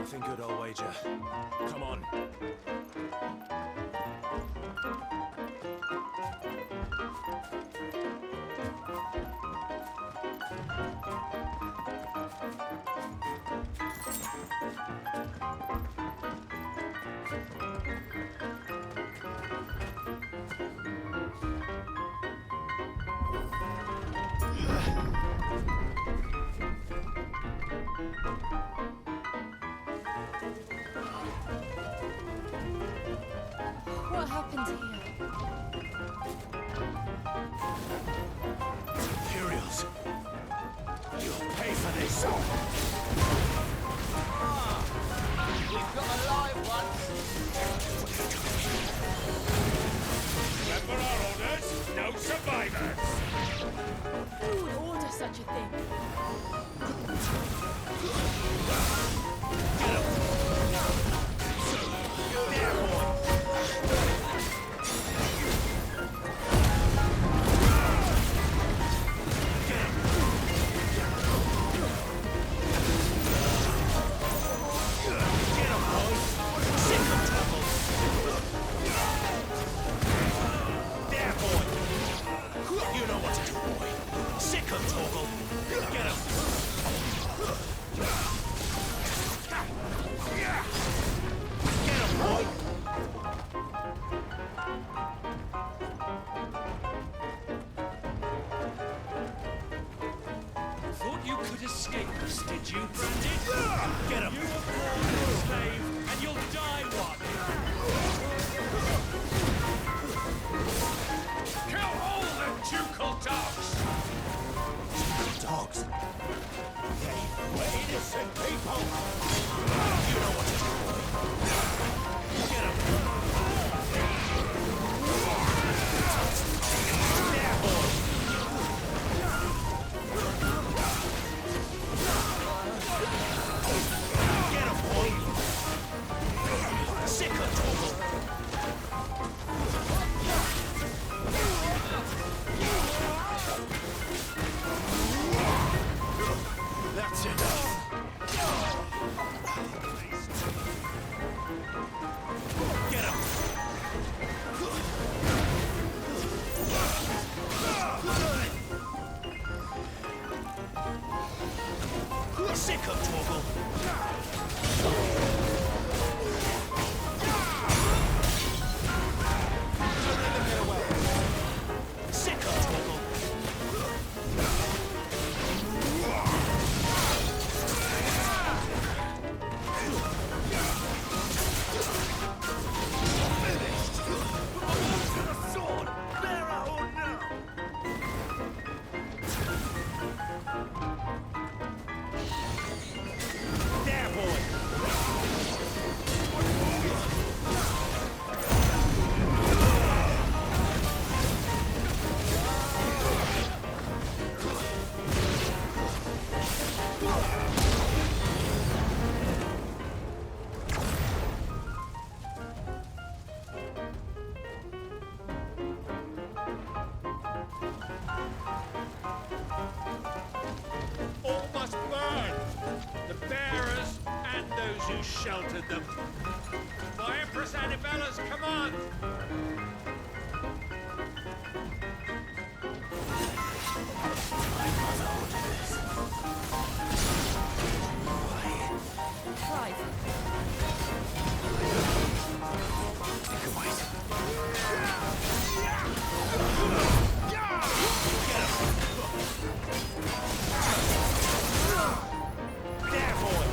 Nothing good, I'll wager. Come on. What happened here? Imperials. You'll pay for this. We've got a live one. Remember our orders? No survivors! Who would order such a thing? Thought you could escape us, did you, Brandon? Get him! You were born a slave, and you'll die one! Kill all the ducal dogs! Dogs. Hey, we're innocent people. You know what to do, boy. Get him. Yeah, boy. Get him, boy. Sick of trouble. That's enough. Get him. Sick of trouble. Sick of trouble. There, boy. All must burn! The bearers and those who sheltered them. By Empress Annabella's command! Clive. There, boy.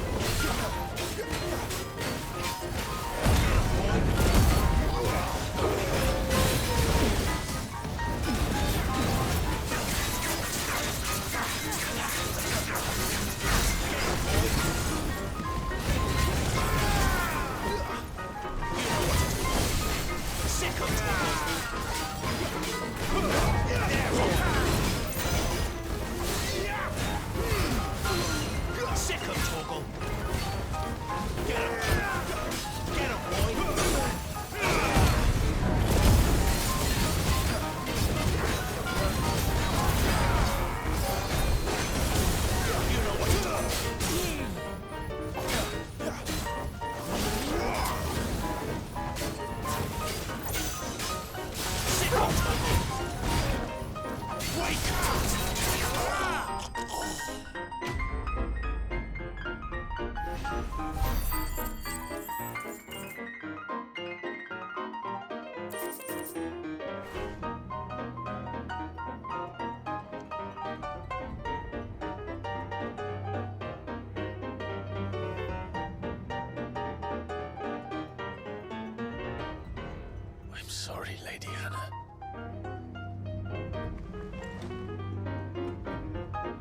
I'm sorry, Lady Anna.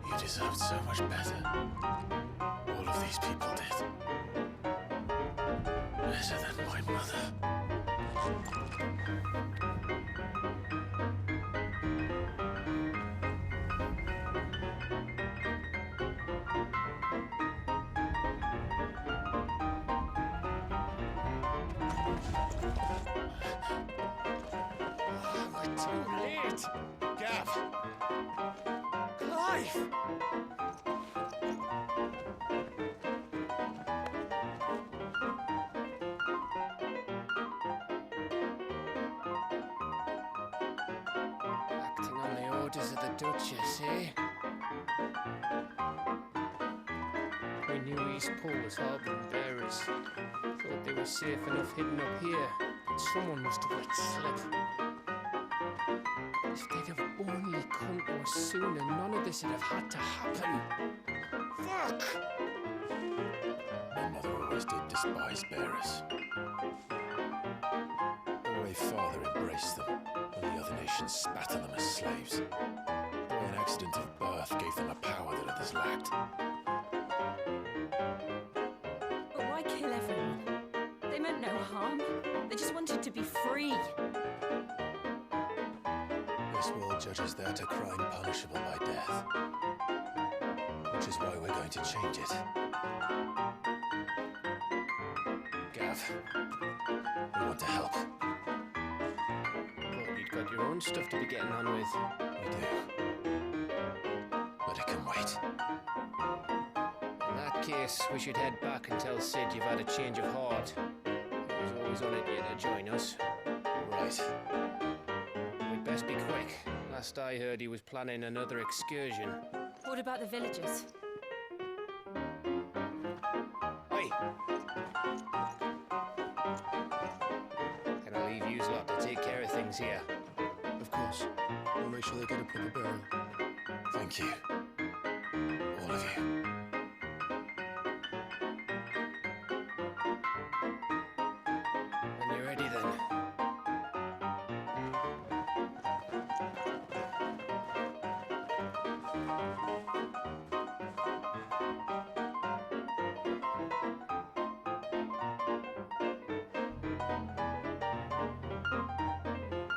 You deserved so much better. All of these people did. Better than my mother. We're too late. Gav! Clive! Acting on the orders of the Duchess, eh? We knew East Pole was harbouring bearers. Thought they were safe enough hidden up here, but someone must have let slip. If they'd have only come to us sooner, none of this would have had to happen. Fuck! My mother always did despise bearers. The way father embraced them, and the other nations spat on them as slaves. The way an accident of birth gave them a power that others lacked. But why kill everyone? They meant no harm. They just wanted to be free. This world judges that a crime punishable by death. Which is why we're going to change it. Gav, we want to help. Thought you'd got your own stuff to be getting on with. We do. But it can wait. In that case, we should head back and tell Sid you've had a change of heart. He was always on it here to join us. Right. We'd best be quick. Last I heard, he was planning another excursion. What about the villagers? Oi! Can I leave yous lot to take care of things here? Of course. We'll make sure they get a proper burial. Thank you. All of you. When you're ready, then.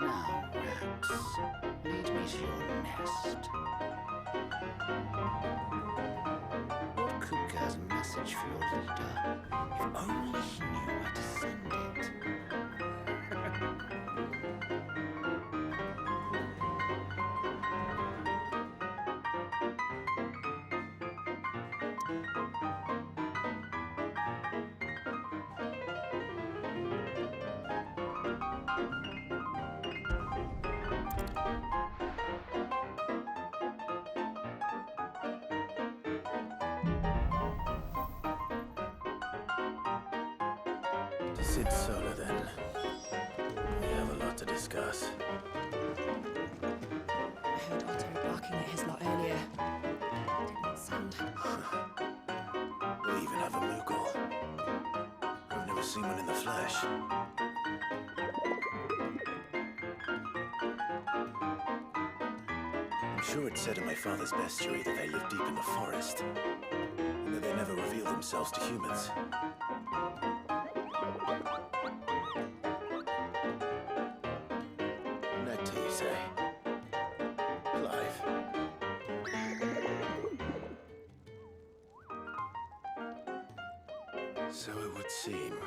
Now, Rex, lead me to your nest. Lord Cook has a message for your leader. If only he knew where to send it. To Sid Solar, then. We have a lot to discuss. I heard Otto barking at his lot earlier. Didn't sound. We even have a Moogle. I've never seen one in the flesh. I'm sure it said in my father's bestiary that they live deep in the forest, and that they never reveal themselves to humans. Nectar, you say? Clive. So it would seem.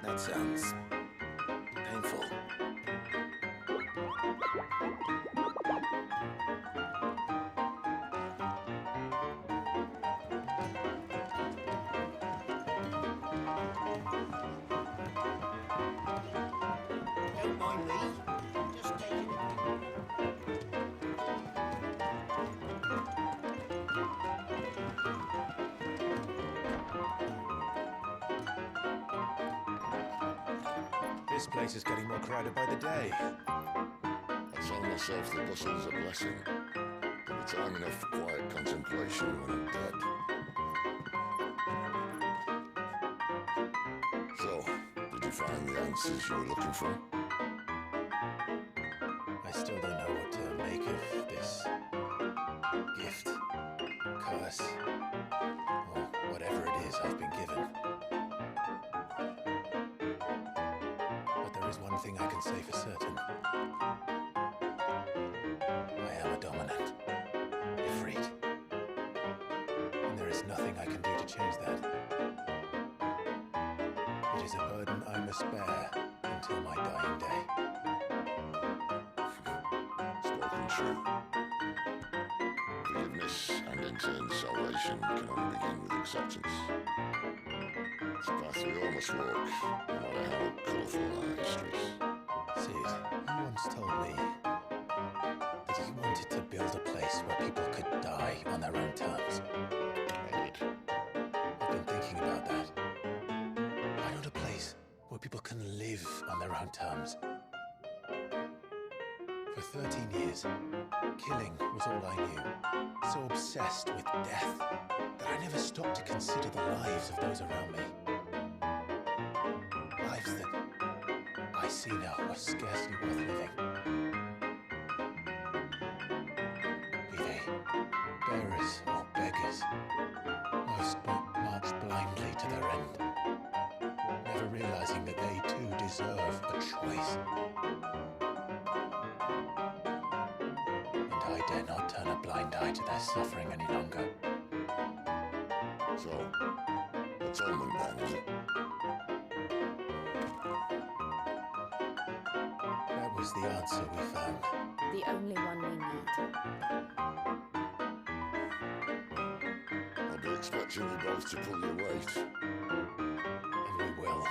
That sounds painful. Don't mind me. Just take it. This place is getting more crowded by the day. myself the bustle's a blessing. There'll be time enough for quiet contemplation when I'm dead. So, did you find the answers you were looking for? I still don't know what to make of this gift, curse, or whatever it is I've been given. But there is one thing I can say for certain. I am a dominant, Ifrit. And there is nothing I can do to change that. It is a burden I must bear until my dying day. Spoken true. Forgiveness and in turn salvation can only begin with acceptance. It's a path we all must walk, no matter how colourful our histories. Sid, you once told me that you wanted to build a place where people could die on their own terms. I did. I've been thinking about that. Why not a place where people can live on their own terms? For 13 years, killing was all I knew. So obsessed with death that I never stopped to consider the lives of those around me. Lives that I see now were scarcely worth living. Be they bearers or beggars, most marched blindly to their end, never realizing that they too deserve a choice. And I dare not turn a blind eye to their suffering any longer. So, atonement then, is it? That was the answer we found. The only one we need. I'll be expecting you both to pull your weight. And we will.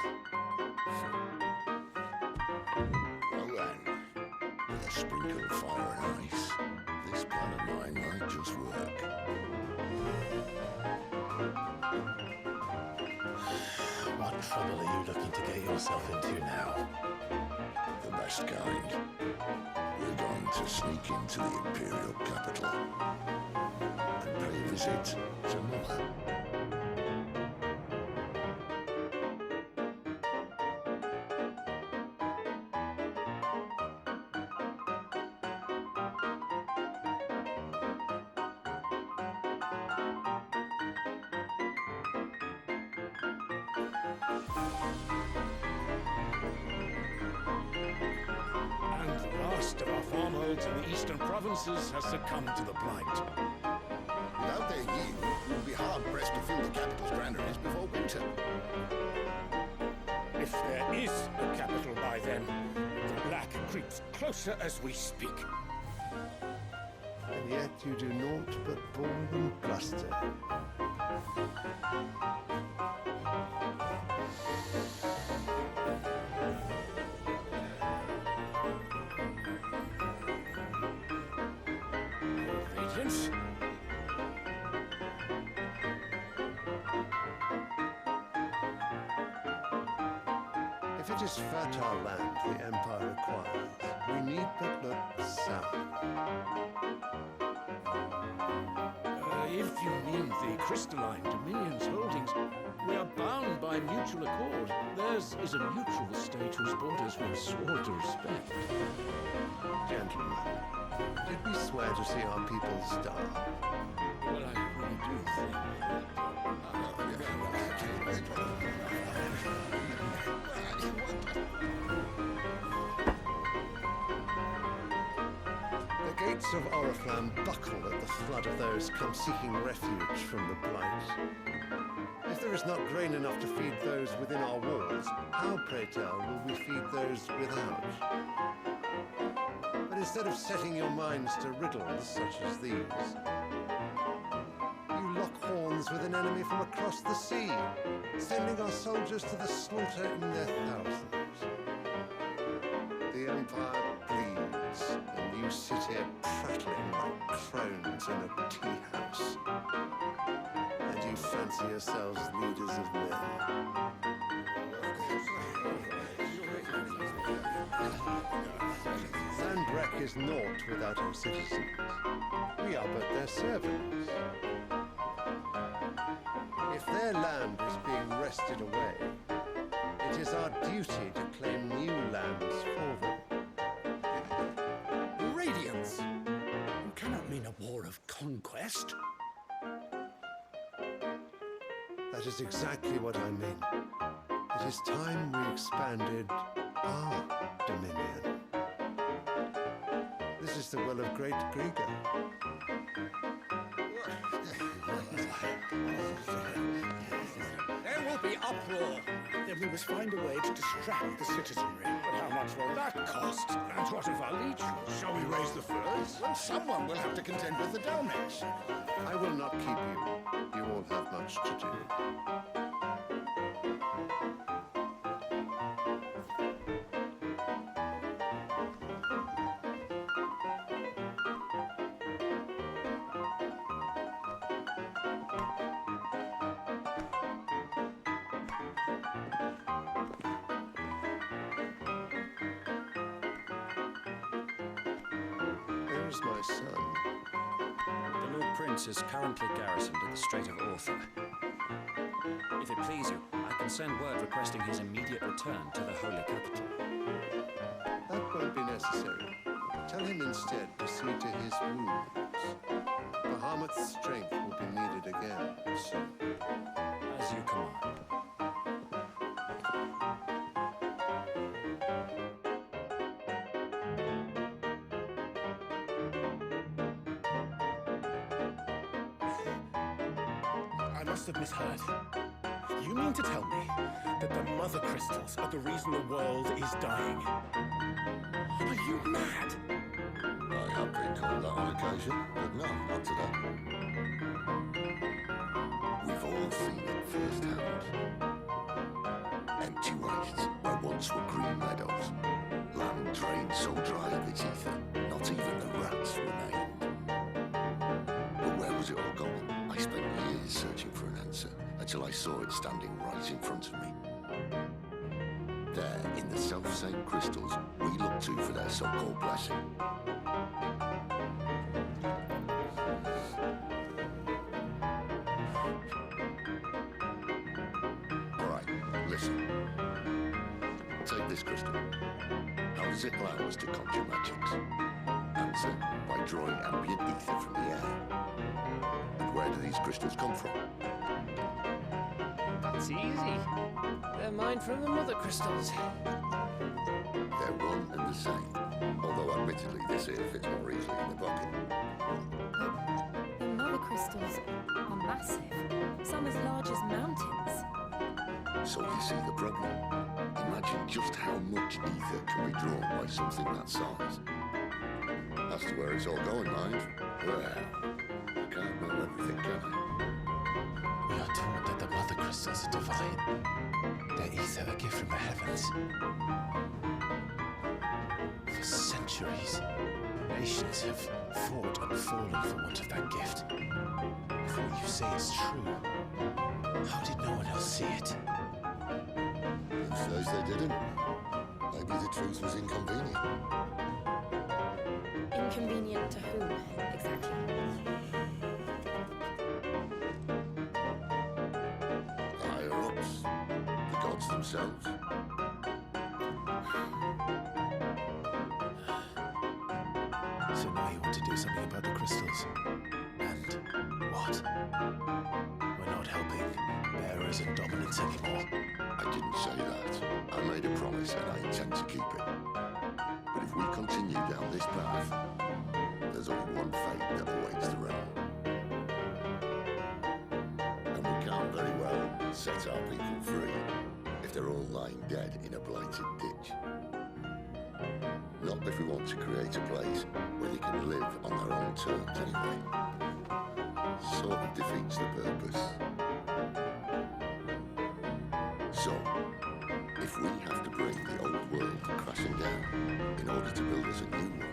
Well then, with a sprinkle of fire and ice, this plan of mine might just work. What trouble are you looking to get yourself into now? The best kind. We're going to sneak into the Imperial capital and pay a visit to Mother. And the last of our farmholds in the eastern provinces has succumbed to the blight. Without their yield, we would be hard-pressed to fill the capital's granaries before winter. If there is a capital by then, the black creeps closer as we speak. And yet you do naught but bawl and bluster. Radiance? If it is fertile land the Empire requires, we need but look south. If you mean the crystalline Dominion's holdings, we are bound by mutual accord. Theirs is a neutral state whose borders we have sworn to respect. Gentlemen, did we swear to see our people starve? Well, I really do think that... The gates of Oriflamme buckle at the flood of those come seeking refuge from the blight. If there is not grain enough to feed those within our walls, how, pray tell, will we feed those without? But instead of setting your minds to riddles such as these, you lock horns with an enemy from across the sea, sending our soldiers to the slaughter in their thousands. The Empire bleeds, and you sit here prattling like crones in a tea house. And you fancy yourselves leaders of men. Van Breck is naught without our citizens. We are but their servants. If their land is being wrested away, it is our duty to claim new lands for them. Radiance! You cannot mean a war of conquest. That is exactly what I mean. It is time we expanded our dominion. This is the will of great Grieger. There will be uproar. Then we must find a way to distract the citizenry. But how much will that cost? And what of our legions? Shall we raise the furs? Well, someone will have to contend with the Daleks. I will not keep you. You all have much to do. Where is my son? The Lord Prince is currently garrisoned at the Strait of Arthur. If it please you, I can send word requesting his immediate return to the Holy Capital. That won't be necessary. Tell him instead to see to his wounds. Bahamut's strength will be needed again soon. As you command. I must have misheard. You mean to tell me that the mother crystals are the reason the world is dying? Are you mad? I have been called that on occasion, but no, not today. We've all seen it firsthand. Empty wastes where once were green meadows. Land drained so dry of its ether, not even the rats remained. But where was it all going? I spent years searching for an answer, until I saw it standing right in front of me. There, in the self-same crystals, we look to for their so-called blessing. All right, listen. Take this crystal. How does it allow us to conjure magics? Answer, by drawing ambient ether from the air. And where do these crystals come from? That's easy. They're mined from the mother crystals. They're one and the same. Although admittedly this here fits more easily in the bucket. The mother crystals are massive. Some as large as mountains. So you see the problem. Imagine just how much ether can be drawn by something that size. As to where it's all going, mind. Well, I can't know everything, can I? We are taught that the mother crystals are divine. Their ether a gift from the heavens. For centuries, nations have fought and fallen for want of that gift. If what you say is true, how did no one else see it? Who says they didn't? Maybe the truth was inconvenient. Inconvenient to whom, exactly? Higher ups. The gods themselves. So now you want to do something about the crystals. And what? We're not helping bearers and dominants anymore. I didn't say that. I made a promise and I intend to keep it. But if we continue down this path, there's only one fate that awaits the realm. And we can't very well set our people free if they're all lying dead in a blighted ditch. Not if we want to create a place where they can live on their own terms anyway. Sort of defeats the purpose. So, if we have to bring the old world crashing down in order to build us a new one,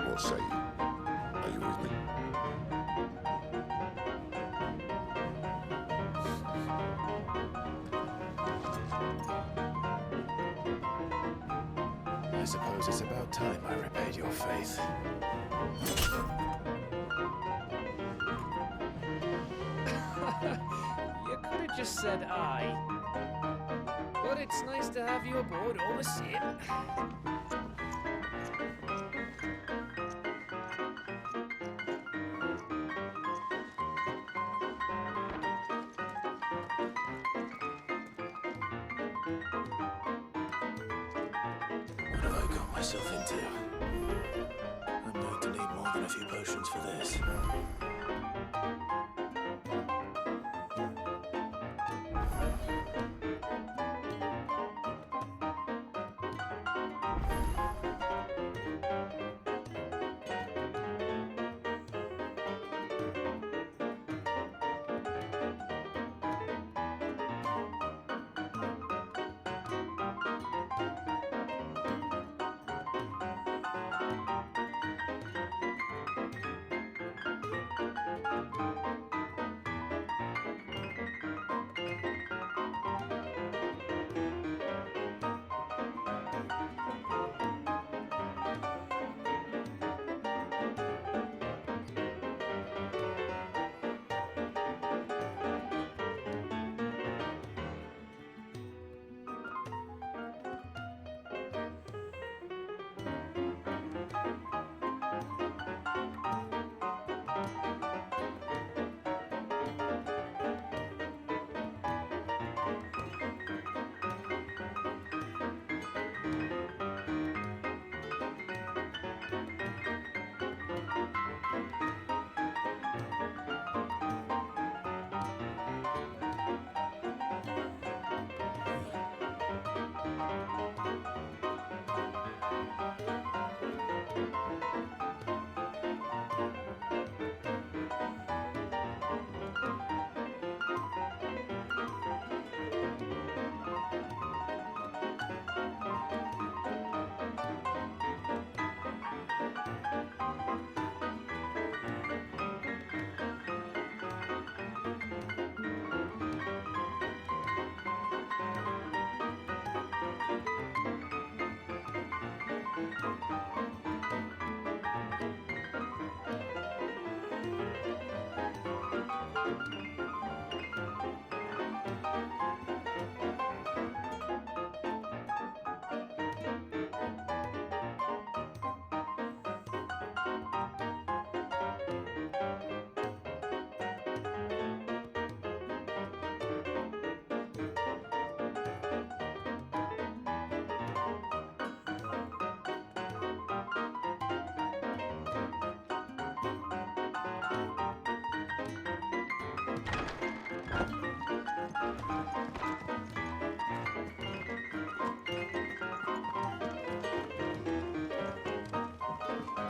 what say you? Are you with me? I suppose it's about time I repaid your faith. You could have just said aye. But it's nice to have you aboard all the same. What have I got myself into? I'm going to need more than a few potions for this.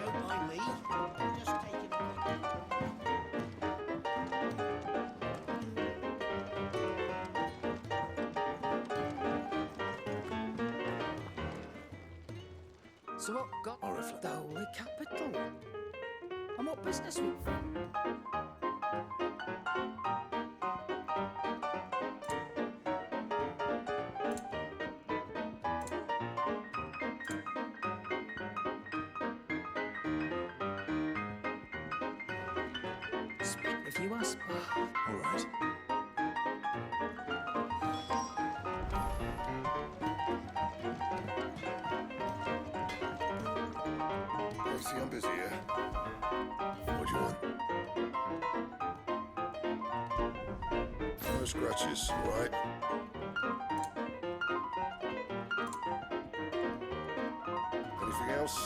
Don't mind me. Just taking a... So what got Oriflamme. the holy capital? And what business with... Speak if you ask. All right. I see I'm busy here. What do you want? No scratches, all right? Anything else?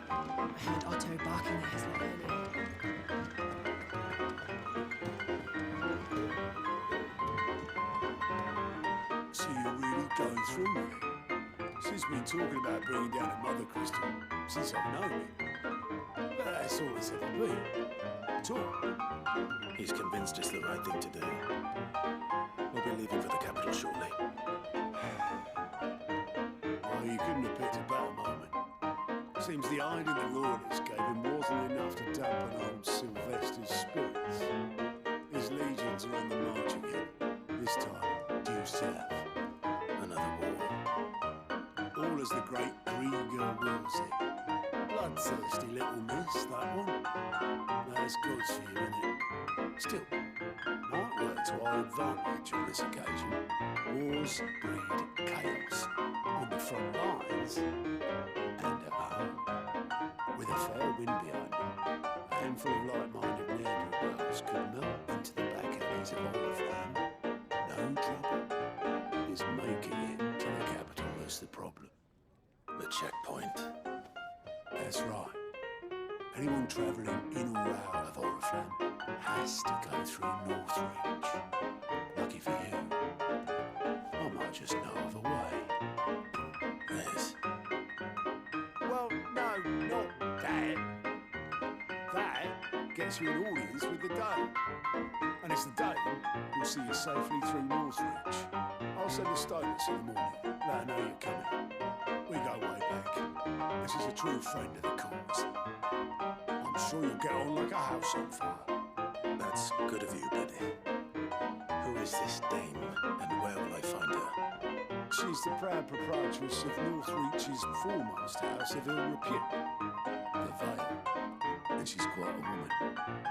I heard Otto barking at his lot earlier. So you're really going through with it? Since been talking about bringing down a mother crystal since I've known him. But that's all it's ever been. Talk. He's convinced it's the right thing to do. We'll be leaving for the capital shortly. Oh, you couldn't have picked a better moment. Seems the iron in the royalists gave him wasn't enough to dampen old Sylvester's spirits. His legions are on the march again, this time due south. Another war. All as the great Grieger wills it. Bloodthirsty little miss, that one. That's good for you, innit? Still, might work to our advantage on this occasion. Wars breed chaos on the front lines and at home. With a fair wind behind them, a handful of like-minded ne'er-do-wells could melt into the back alleys of Oriflamme. No trouble. It's making it to the capital that's the problem. The checkpoint. That's right. Anyone travelling in or out of Oriflamme has to go through Northreach. Lucky for you, I might just know of a way. Yes. Well, no, not that. That gets you an audience with the Dane. And it's the Dane who'll see you safely through Northreach. I'll send the Stoners in the morning, let her know you're coming. We go way back. This is a true friend of the cause. I'm sure you'll get on like a house on fire. That's good of you, Betty. Who is this dame, and where will I find her? She's the proud proprietress of Northreach's foremost house of ill repute, the Vale. And she's quite a woman,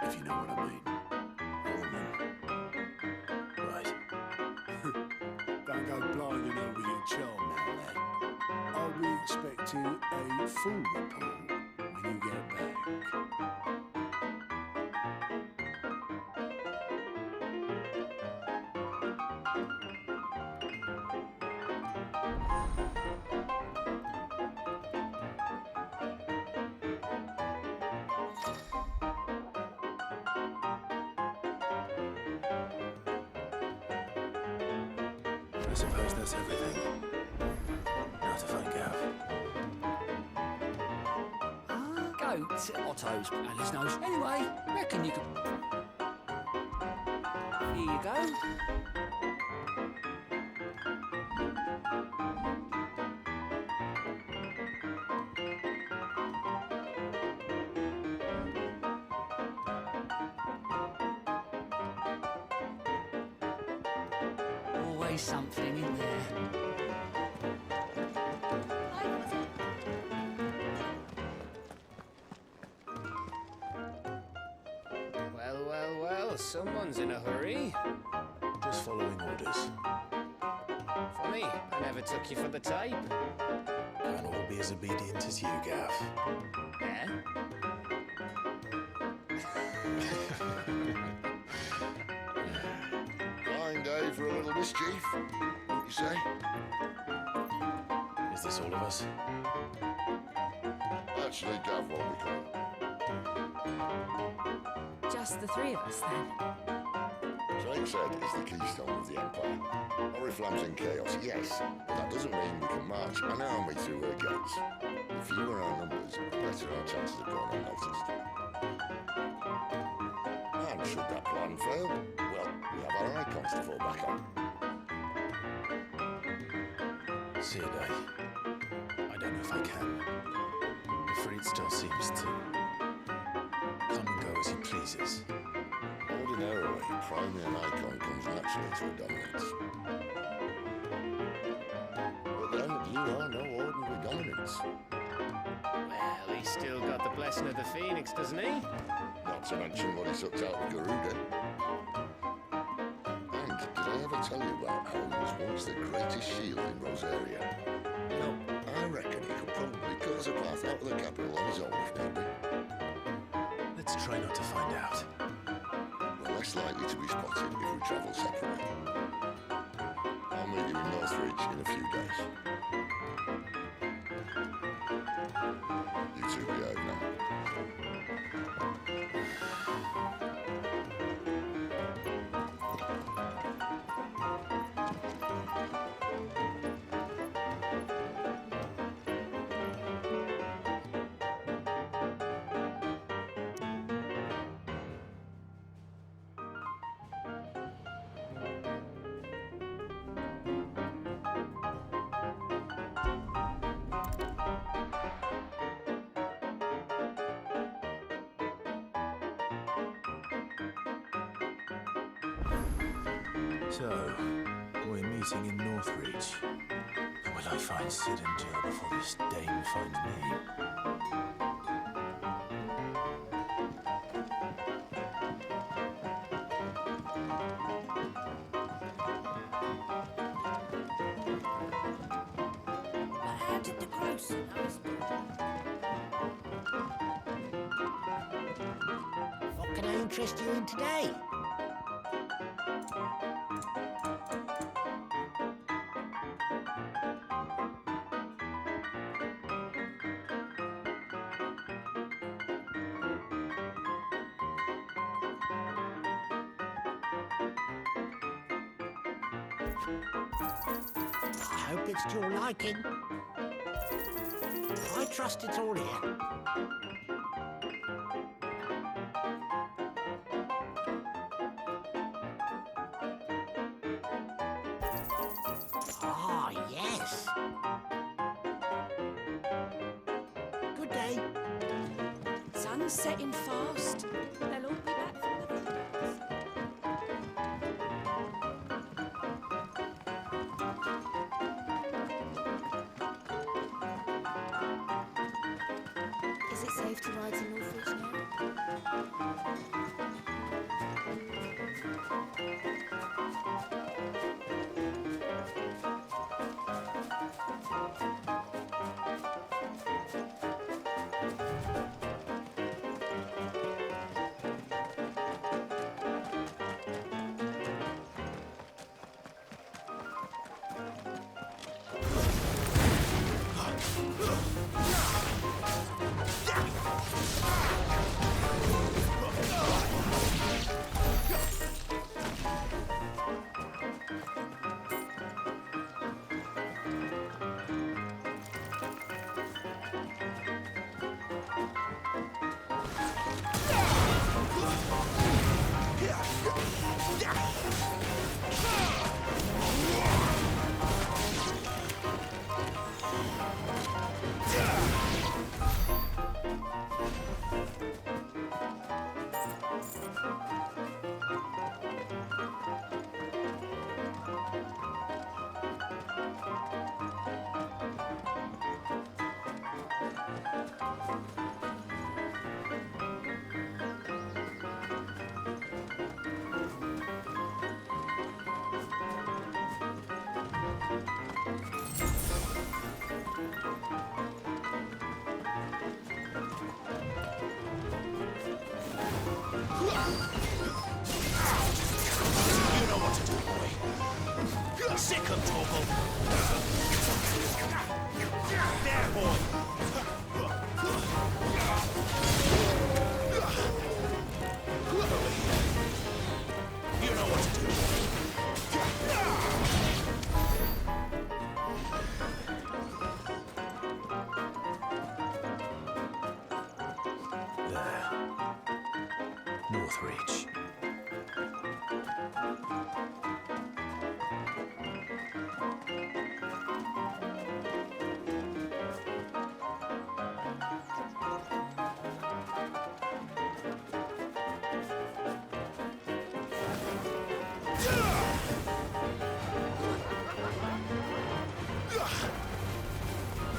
if you know what I mean. A woman. Right. Don't go blinding her with your charm now, lad. I'll be expecting a full report when you get back. I suppose that's everything. Now to find Gav. Goats, Otto's, Alice knows. Anyway, reckon you could... Here you go. Always something in there. Well, someone's in a hurry. Just following orders. Funny, I never took you for the type. Can't all be as obedient as you, Gav. Yeah? Fine day for a little mischief, wouldn't you say? Is this all of us? Actually, Gav won't be coming. Just the three of us, then. Drake said it's the keystone of the Empire. Oriflamme's in chaos, yes, but that doesn't mean we can march an army through her gates. The fewer our numbers, the better our chances of going unnoticed. And should that plan fail, well, we have our icons to fall back on. See a day. I don't know if I can. The Freed still seems to come and go as he pleases. Ordinarily, priming an icon comes naturally to a dominance. But then, you are no ordinary dominance. Well, he's still got the blessing of the Phoenix, doesn't he? Not to mention what he sucked out of Garuda. And did I ever tell you about how he was once the greatest shield in Rosaria? You know, I reckon he could probably cut us a path out of the capital on his own if need be. Let's try not to find out. We're less likely to be spotted if we travel separately. I'll meet you in Northreach in a few days. You two behave now. So, we're meeting in Northreach. Or will I find Sid and Jill before this dame finds me? How did the grocer know his daughter? What can I interest you in today? I hope it's to your liking. I trust it's all here. Ah, yes. Good day. Sun's setting fast. They'll all be back from the vineyards. Is it safe to ride to Northridge now? Sick of Torgal! There, boy! You know what to do. There. Northreach.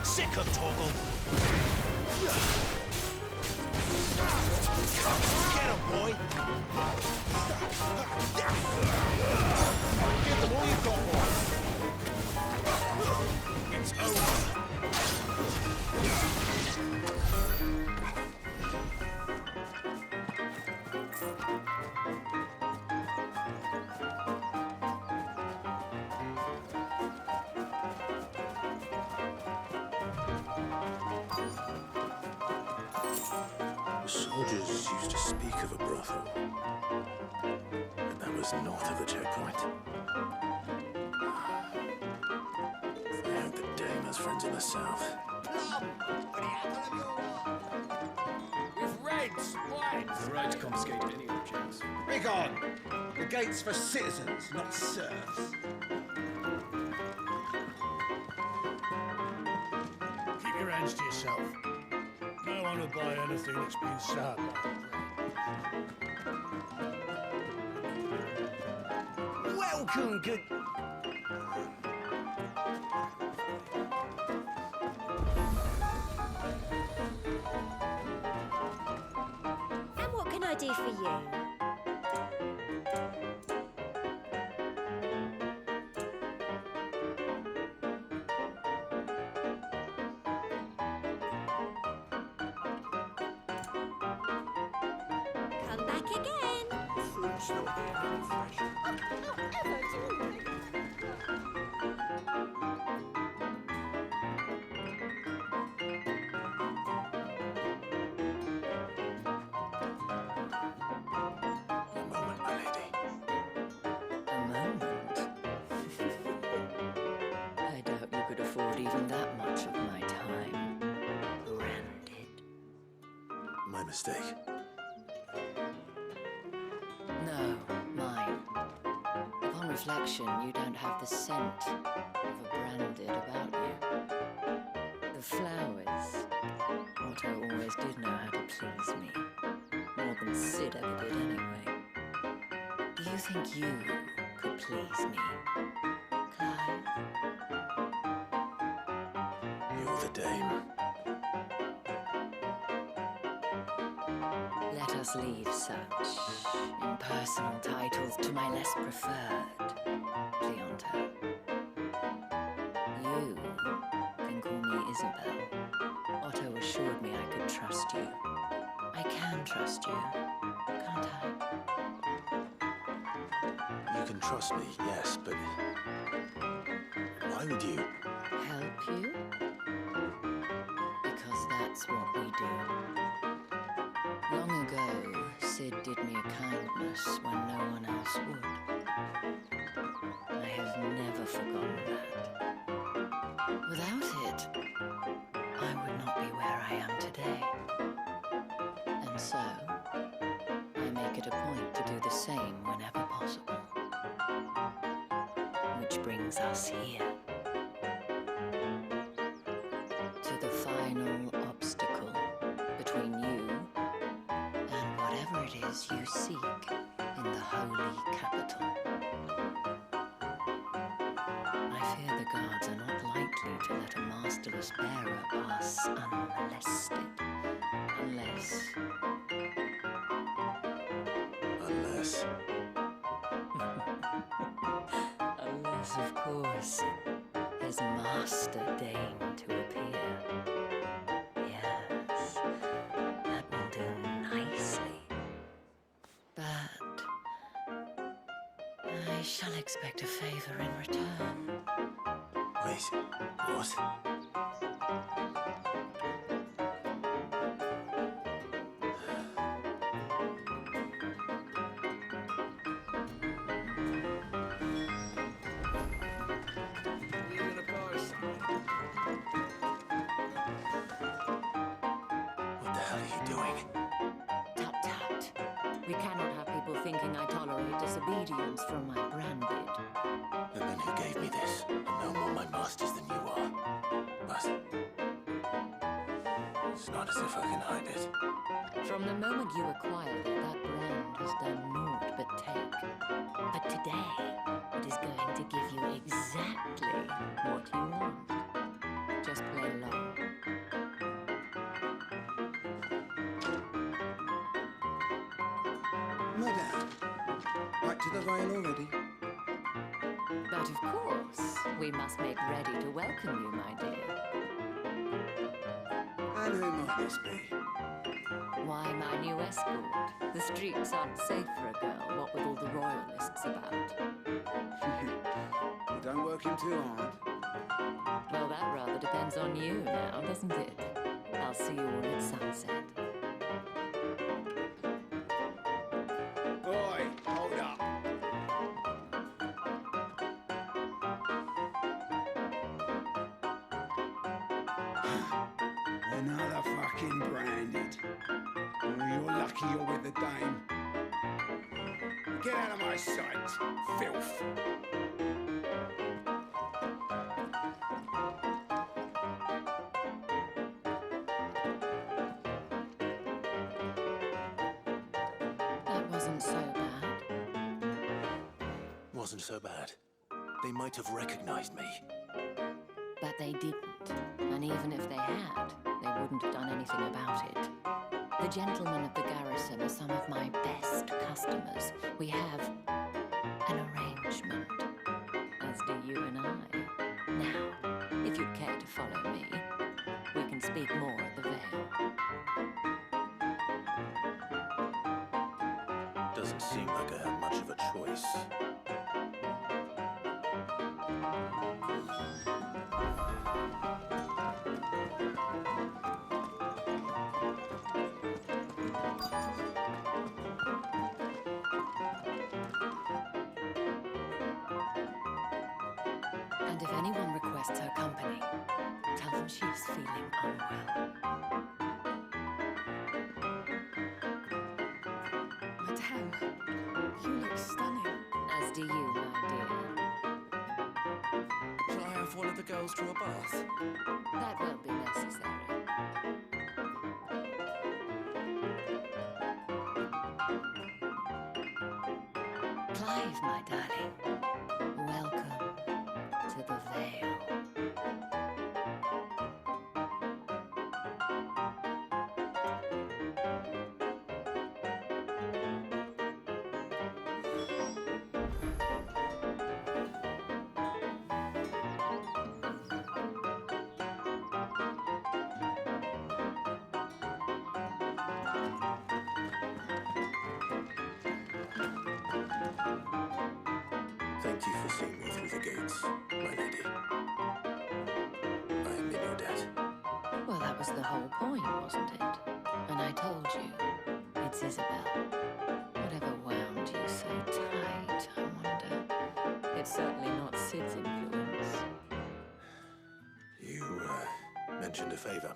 Sick of Torgal! Get him, boy! Give them all you've got, boy! It's over! Soldiers used to speak of a brothel, but that was north of the checkpoint. I hope the dame has friends in the south. With reds, whites. The right to confiscate any objects. Begone! The gate's for citizens, not serfs. Keep your hands to yourself. No one will buy anything that's been sold by the Welcome, good... And what can I do for you? Come back again. Fruit's not getting any fresher. Not ever do. A moment, my lady. A moment? I doubt you could afford even that much of my time. Branded. My mistake. No, mine. Upon reflection, you don't have the scent of a branded about you. The flowers. Otto always did know how to please me. More than Sid ever did anyway. Do you think you could please me, Clive? You're the dame. Let us leave such impersonal titles to my less preferred clientele. You can call me Isabel. Otto assured me I could trust you. I can trust you, can't I? You can trust me, yes, but why would you? Help you? Because that's what we do. Long ago, Sid did me a kindness when no one else would. I have never forgotten that. Without it, I would not be where I am today. And so, I make it a point to do the same whenever possible. Which brings us here. To the final obstacle between you and whatever it is you seek in the holy capital. I fear the guards are not likely to let a masterless bearer pass unmolested. Unless... Unless, of course, his master deigned to appear. Yes, that will do nicely. But I shall expect a favor in return. Wait, what? What the hell are you doing? Tut tut. We cannot have people thinking I tolerate disobedience from my branded. The men who gave me this are no more my masters than you are. But it's not as if I can hide it. From the moment you acquired it, that brand has done naught but take. But today, it is going to give you exactly what you want. Just play along. Madame, back to the rail already? But of course, we must make ready to welcome you, my dear. And who might this be? Why, my new escort. The streets aren't safe for a girl, what with all the royalists about. You don't work him too hard. Well, that rather depends on you now, doesn't it? I'll see you all at sunset. Boy, hold up. Another fucking branded. Oh, you're lucky you're with the dame. Get out of my sight, filth. That wasn't so bad. Wasn't so bad. They might have recognized me. that they didn't. And even if they had, they wouldn't have done anything about it. The gentlemen of the garrison are some of my best customers. We have an arrangement, as do you and I. Now, if you'd care to follow me, we can speak more at the Vale. Doesn't seem like I have much of a choice. And if anyone requests her company, tell them she is feeling unwell. Madame, you look stunning. As do you, my dear. Shall I have one of the girls draw a bath? That won't be necessary. Clive, my darling, welcome to the Vale. Thank you for seeing me through the gates, my lady. I am in your debt. Well, that was the whole point, wasn't it? And I told you, it's Isabel. Whatever wound you so tight, I wonder. It's certainly not Sid's influence. You, mentioned a favor.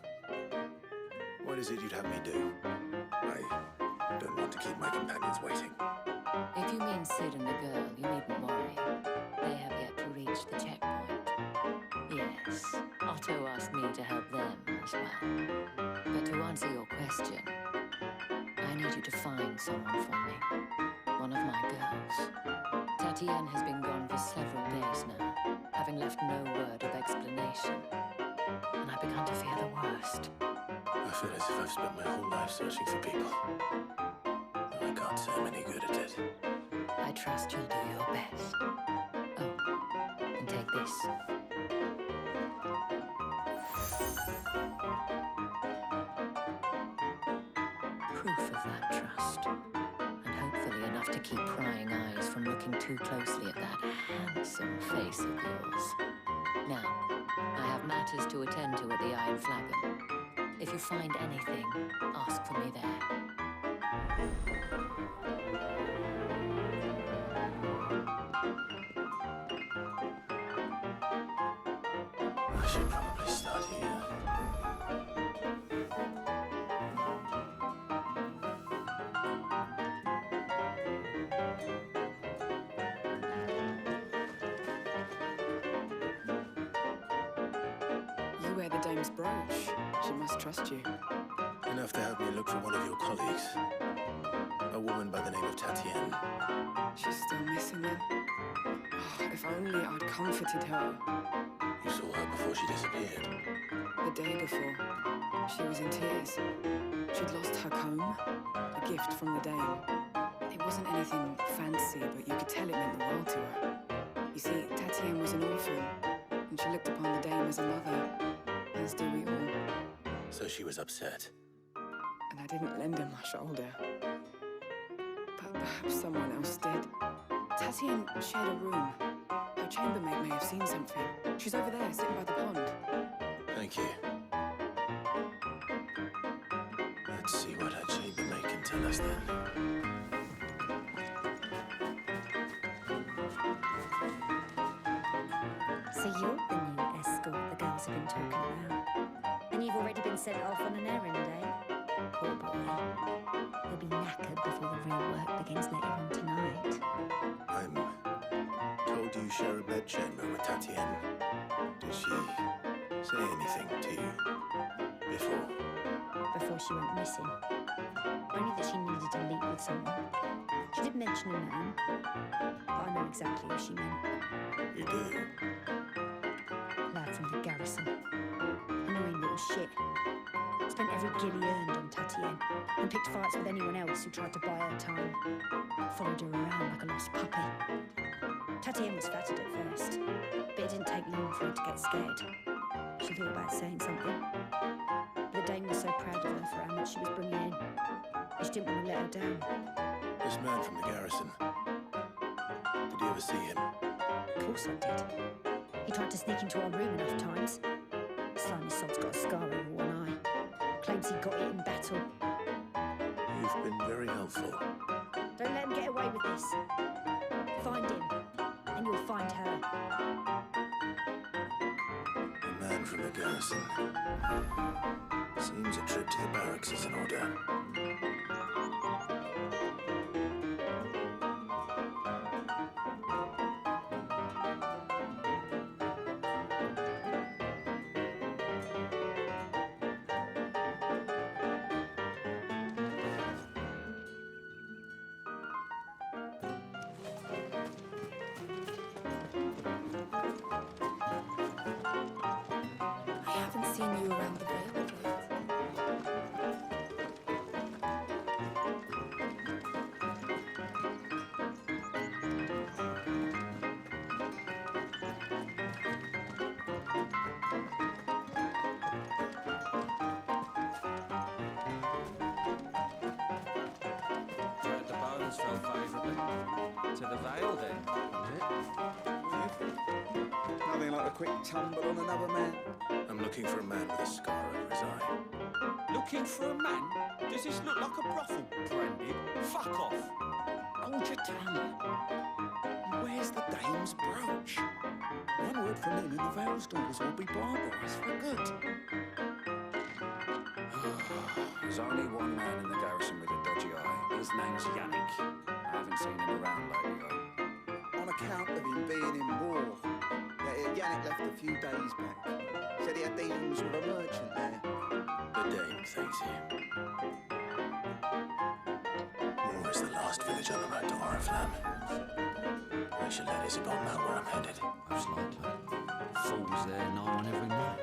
What is it you'd have me do? I don't want to keep my companions waiting. If you mean Sid and the girl, you needn't worry. They have yet to reach the checkpoint. Yes, Otto asked me to help them as well. But to answer your question, I need you to find someone for me. One of my girls. Tatienne has been gone for several days now, having left no word of explanation. And I've begun to fear the worst. I feel as if I've spent my whole life searching for people. I can't say I'm any good at it. I trust you'll do your best. Oh, and take this. Proof of that trust. And hopefully enough to keep prying eyes from looking too closely at that handsome face of yours. Now, I have matters to attend to at the Iron Flagon. If you find anything, ask for me there. I should probably start here. You wear the dame's brooch. She must trust you. Enough to help me look for one of your colleagues. A woman by the name of Tatienne. She's still missing then. Oh, if only I'd comforted her. You saw her before she disappeared. The day before, she was in tears. She'd lost her comb, a gift from the dame. It wasn't anything fancy, but you could tell it meant the world to her. You see, Tatienne was an orphan, and she looked upon the dame as a mother, as do we all. So she was upset. And I didn't lend her my shoulder. But perhaps someone else did. Tatienne shared a room. Her chambermaid may have seen something. She's over there, sitting by the pond. Thank you. Let's see what her chambermaid can tell us then. So you're the new escort the girls have been talking about. And you've already been sent off on an errand, eh? Poor boy. He'll be knackered before the real work begins later on tonight. I'm told you share a bedchamber with Tatienne. Did she say anything to you before? Before she went missing. Only that she needed to meet with someone. She did mention a man, but I know exactly who she meant. You do? Lad from the garrison. garrison. Annoying little shit. Spent every guinea earned on Tatienne and picked fights with anyone else who tried to buy her time. Followed her around like a lost puppy. Tatienne was flattered at first, but it didn't take long for her to get scared. She thought about saying something, but the Dame was so proud of her for how much she was bringing in. She didn't want to let her down. This man from the garrison. Did you ever see him? Of course I did. He tried to sneak into our room enough times. Slimy sod's got a scar over one eye. Claims he got it in battle. You've been very helpful. Don't let him get away with this. Find him, and you'll find her. A man from the garrison. Seems a trip to the barracks is in order. I haven't seen you around the Vale of late. Heard the bones fell favourably. To the Vale, then. Nothing like a quick tumble on another man. I'm looking for a man with a scar over his eye. Looking for a man? Does this look like a brothel, Branded? Fuck off! Hold your tongue. Where's the Dame's brooch? One word from him and the Vale's daughters will be barbarised for good. There's only one man in the garrison with a dodgy eye. His name's Yannick. I haven't seen him around lately, though. On account of him being in war. Yannick left a few days back. Said he had dealings with a merchant there. The Dame thanks you. Moore is the last village on the road to Oriflamme. I should let Isabel know where I'm headed. Most likely. Fools there, nigh on every night.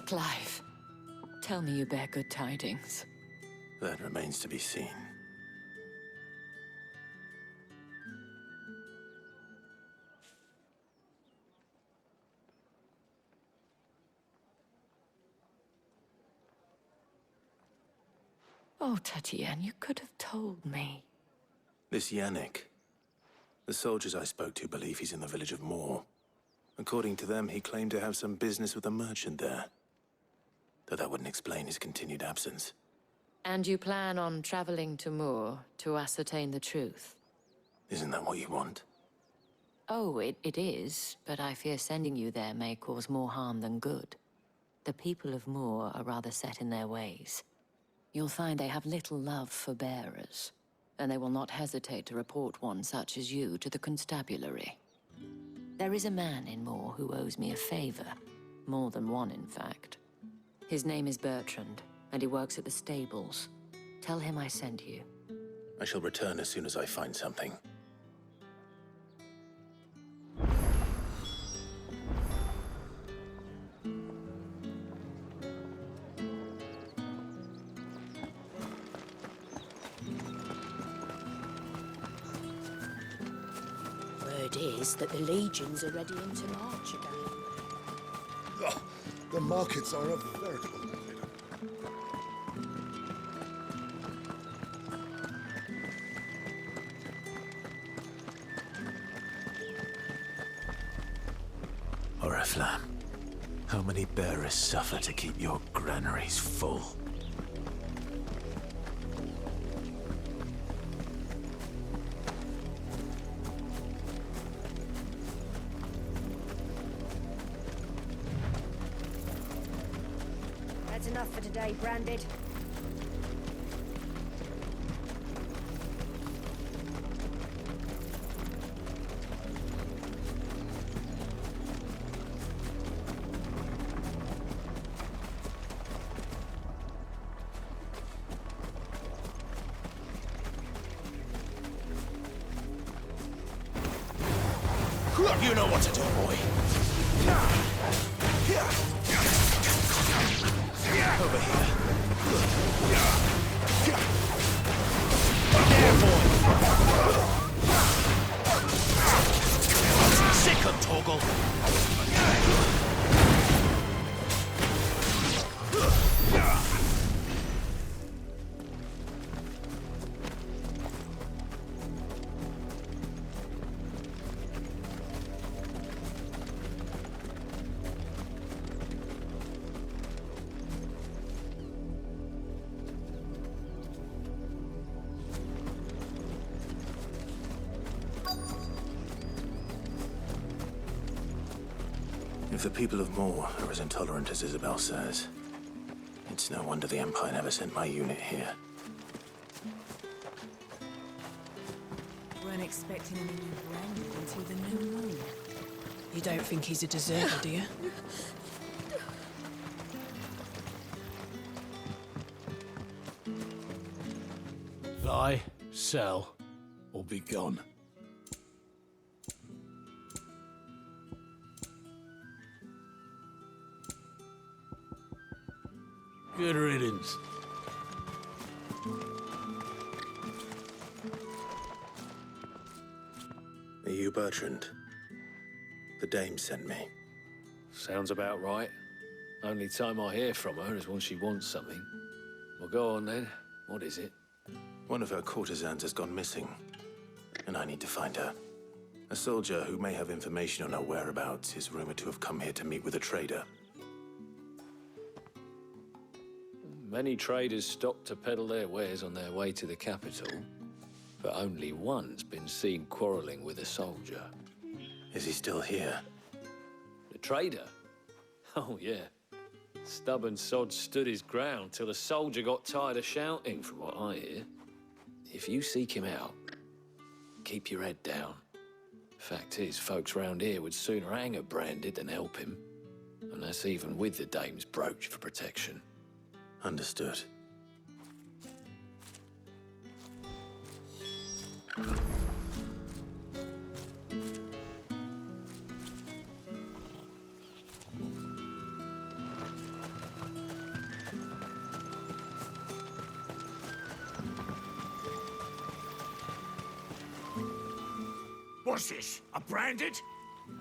Clive, tell me you bear good tidings. That remains to be seen. Oh, Tatienne, you could have told me. This Yannick. The soldiers I spoke to believe he's in the village of Moore. According to them, he claimed to have some business with a merchant there. Though that wouldn't explain his continued absence. And you plan on traveling to Moore to ascertain the truth? Isn't that what you want? Oh, it is, but I fear sending you there may cause more harm than good. The people of Moore are rather set in their ways. You'll find they have little love for bearers, and they will not hesitate to report one such as you to the constabulary. There is a man in Moore who owes me a favor. More than one, in fact. His name is Bertrand, and he works at the stables. Tell him I sent you. I shall return as soon as I find something. Where Word is that the legions are readying to march again. Oh, the markets are a veritable... Oriflamme, how many bearers suffer to keep your granaries full? That's enough for today, Branded. You know what to do, boy. Over here. There, boy. Sick of Torgal. If the people of Moor are as intolerant as Isabel says, it's no wonder the Empire never sent my unit here. Weren't expecting any new Branded until the new moon. You don't think he's a deserter, do you? Lie, sell, or be gone. Good riddance. Are you Bertrand? The dame sent me. Sounds about right. Only time I hear from her is when she wants something. Well, go on then. What is it? One of her courtesans has gone missing, and I need to find her. A soldier who may have information on her whereabouts is rumored to have come here to meet with a trader. Many traders stop to peddle their wares on their way to the capital, but only one's been seen quarreling with a soldier. Is he still here? The trader? Oh, yeah. Stubborn sod stood his ground till the soldier got tired of shouting, from what I hear. If you seek him out, keep your head down. Fact is, folks round here would sooner hang a Branded than help him. And that's even with the dame's brooch for protection. Understood. What's this? A Branded?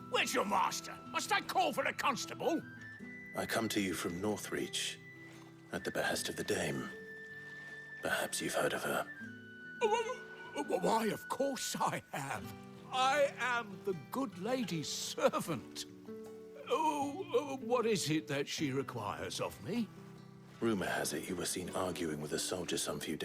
Where's your master? Must I call for the constable? I come to you from Northreach, at the behest of the dame. Perhaps you've heard of her. Why, of course I have. I am the good lady's servant. Oh, what is it that she requires of me? Rumor has it you were seen arguing with a soldier some few days